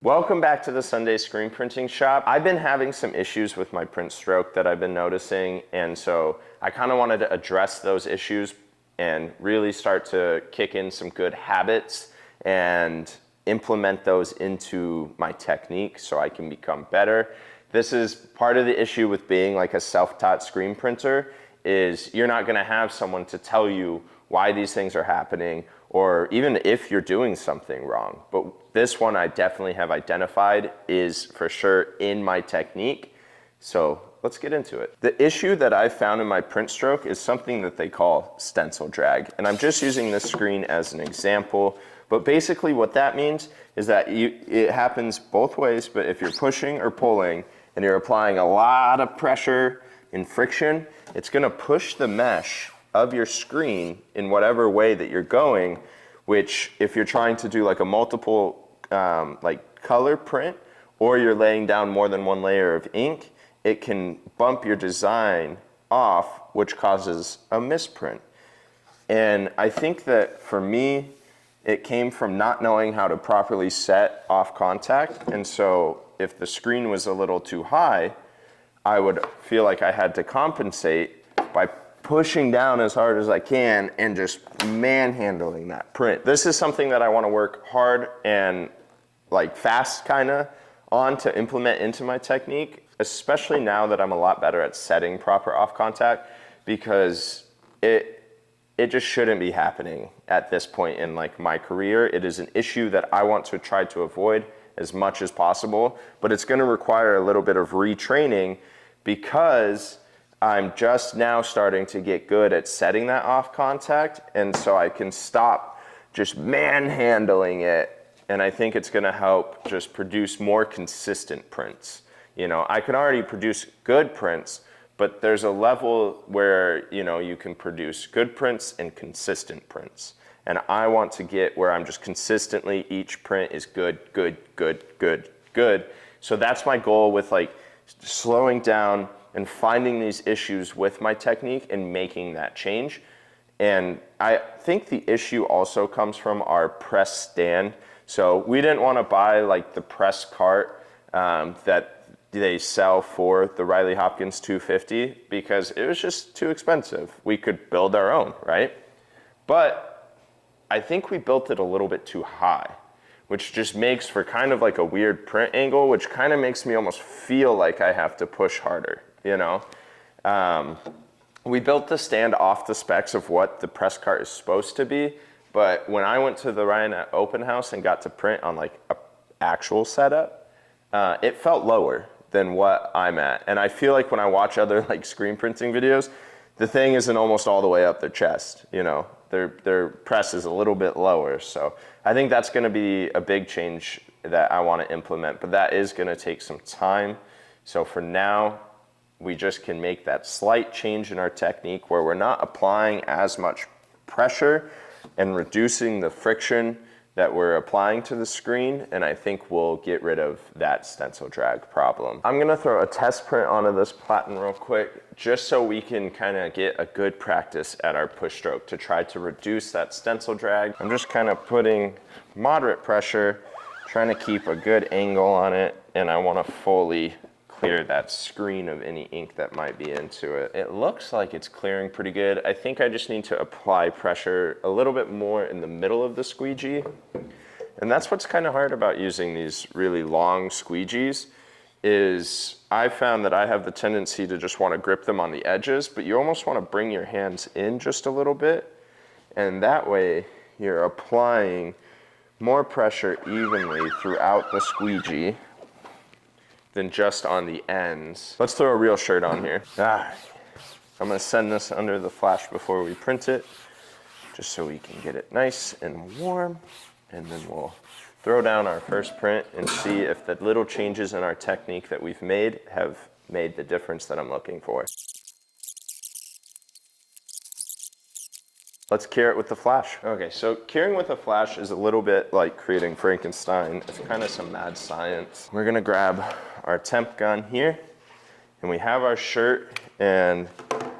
Welcome back to the Sunday Screen Printing Shop. I've been having some issues with my print stroke that I've been noticing, and so I kind of wanted to address those issues and really start to kick in some good habits and implement those into my technique so I can become better. This is part of the issue with being like a self-taught screen printer, is you're not going to have someone to tell you why these things are happening, or even if you're doing something wrong. But this one I definitely have identified is for sure in my technique. So let's get into it. The issue that I found in my print stroke is something that they call stencil drag. And I'm just using this screen as an example. But basically what that means is that it happens both ways, but if you're pushing or pulling and you're applying a lot of pressure and friction, it's gonna push the mesh of your screen in whatever way that you're going, which if you're trying to do like a multiple like color print, or you're laying down more than one layer of ink, it can bump your design off, which causes a misprint. And I think that for me, it came from not knowing how to properly set off contact. And so if the screen was a little too high, I would feel like I had to compensate by pushing down as hard as I can and just manhandling that print. This is something that I want to work hard and like fast kind of on to implement into my technique, especially now that I'm a lot better at setting proper off contact, because it just shouldn't be happening at this point in like my career. It is an issue that I want to try to avoid as much as possible, but it's going to require a little bit of retraining because I'm just now starting to get good at setting that off contact, and so I can stop just manhandling it, and I think it's gonna help just produce more consistent prints. You know, I can already produce good prints, but there's a level where, you know, you can produce good prints and consistent prints. And I want to get where I'm just consistently, each print is good, good, good, good, good. So that's my goal with like slowing down and finding these issues with my technique and making that change. And I think the issue also comes from our press stand. So we didn't want to buy like the press cart that they sell for the Riley Hopkins 250 because it was just too expensive. We could build our own, right? But I think we built it a little bit too high, which just makes for kind of like a weird print angle, which kind of makes me almost feel like I have to push harder. You know, we built the stand off the specs of what the press cart is supposed to be, but when I went to the Ryan open house and got to print on like a actual setup, it felt lower than what I'm at. And I feel like when I watch other like screen printing videos, the thing isn't almost all the way up their chest. You know, their press is a little bit lower. So I think that's going to be a big change that I want to implement, but that is going to take some time. So for now, we just can make that slight change in our technique where we're not applying as much pressure and reducing the friction that we're applying to the screen, and I think we'll get rid of that stencil drag problem. I'm gonna throw a test print onto this platen real quick, just so we can kind of get a good practice at our push stroke to try to reduce that stencil drag. I'm just kind of putting moderate pressure, trying to keep a good angle on it, and I wanna fully clear that screen of any ink that might be into it. It looks like it's clearing pretty good. I think I just need to apply pressure a little bit more in the middle of the squeegee. And that's what's kind of hard about using these really long squeegees, is I found that I have the tendency to just want to grip them on the edges, but you almost want to bring your hands in just a little bit. And that way you're applying more pressure evenly throughout the squeegee than just on the ends. Let's throw a real shirt on here. I'm gonna send this under the flash before we print it, just so we can get it nice and warm, and then we'll throw down our first print and see if the little changes in our technique that we've made have made the difference that I'm looking for. Let's cure it with the flash. Okay, so curing with a flash is a little bit like creating Frankenstein. It's kind of some mad science. We're gonna grab our temp gun here, and we have our shirt. And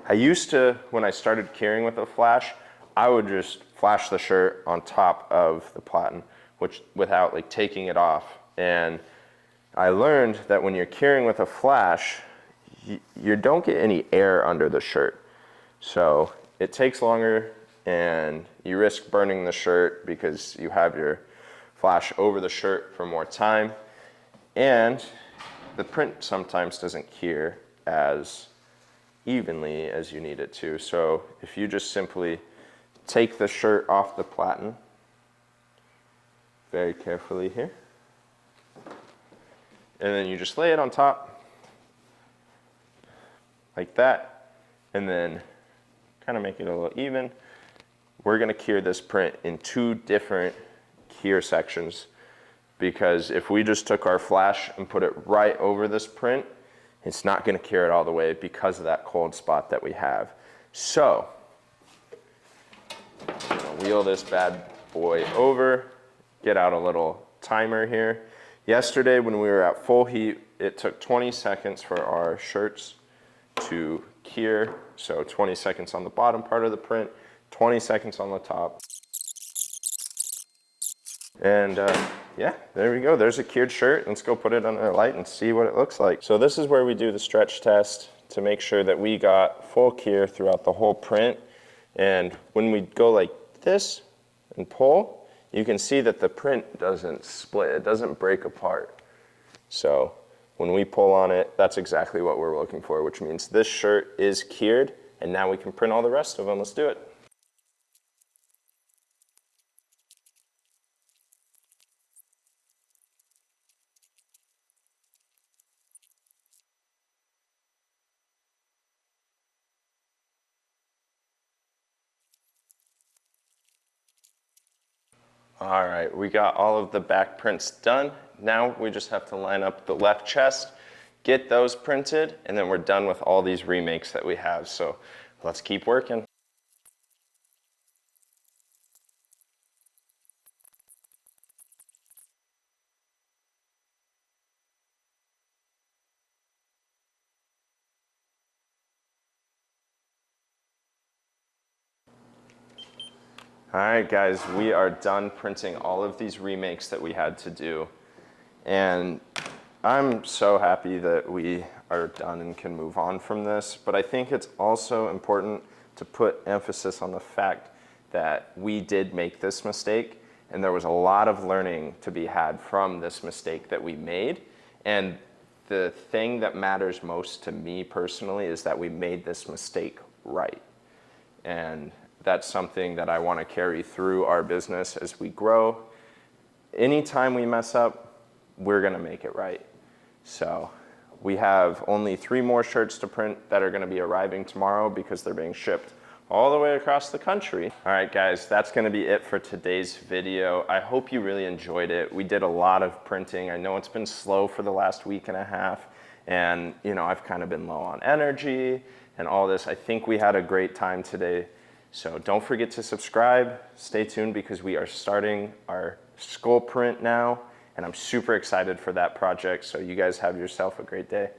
I used to, when I started curing with a flash, I would just flash the shirt on top of the platen, which without like taking it off And I learned that when you're curing with a flash, you don't get any air under the shirt. So it takes longer and you risk burning the shirt because you have your flash over the shirt for more time. And the print sometimes doesn't cure as evenly as you need it to. So if you just simply take the shirt off the platen very carefully here, and then you just lay it on top like that, and then kind of make it a little even. We're going to cure this print in 2 different cure sections, because if we just took our flash and put it right over this print, it's not going to cure it all the way because of that cold spot that we have. So I'm going to wheel this bad boy over, get out a little timer here. Yesterday when we were at full heat, it took 20 seconds for our shirts to cure. So 20 seconds on the bottom part of the print, 20 seconds on the top. And yeah, there we go. There's a cured shirt. Let's go put it under a light and see what it looks like. So this is where we do the stretch test to make sure that we got full cure throughout the whole print. And when we go like this and pull, you can see that the print doesn't split. It doesn't break apart. So when we pull on it, that's exactly what we're looking for, which means this shirt is cured, and now we can print all the rest of them. Let's do it. All right, we got all of the back prints done. Now we just have to line up the left chest, get those printed, and then we're done with all these remakes that we have. So let's keep working. All right, guys, we are done printing all of these remakes that we had to do. And I'm so happy that we are done and can move on from this. But I think it's also important to put emphasis on the fact that we did make this mistake, and there was a lot of learning to be had from this mistake that we made. And the thing that matters most to me personally is that we made this mistake right. And that's something that I want to carry through our business as we grow. Anytime we mess up, we're going to make it right. So we have only 3 more shirts to print that are going to be arriving tomorrow because they're being shipped all the way across the country. All right, guys, that's going to be it for today's video. I hope you really enjoyed it. We did a lot of printing. I know it's been slow for the last week and a half, and I've kind of been low on energy and all this. I think we had a great time today. So don't forget to subscribe. Stay tuned because we are starting our skull print now, and I'm super excited for that project. So you guys have yourself a great day.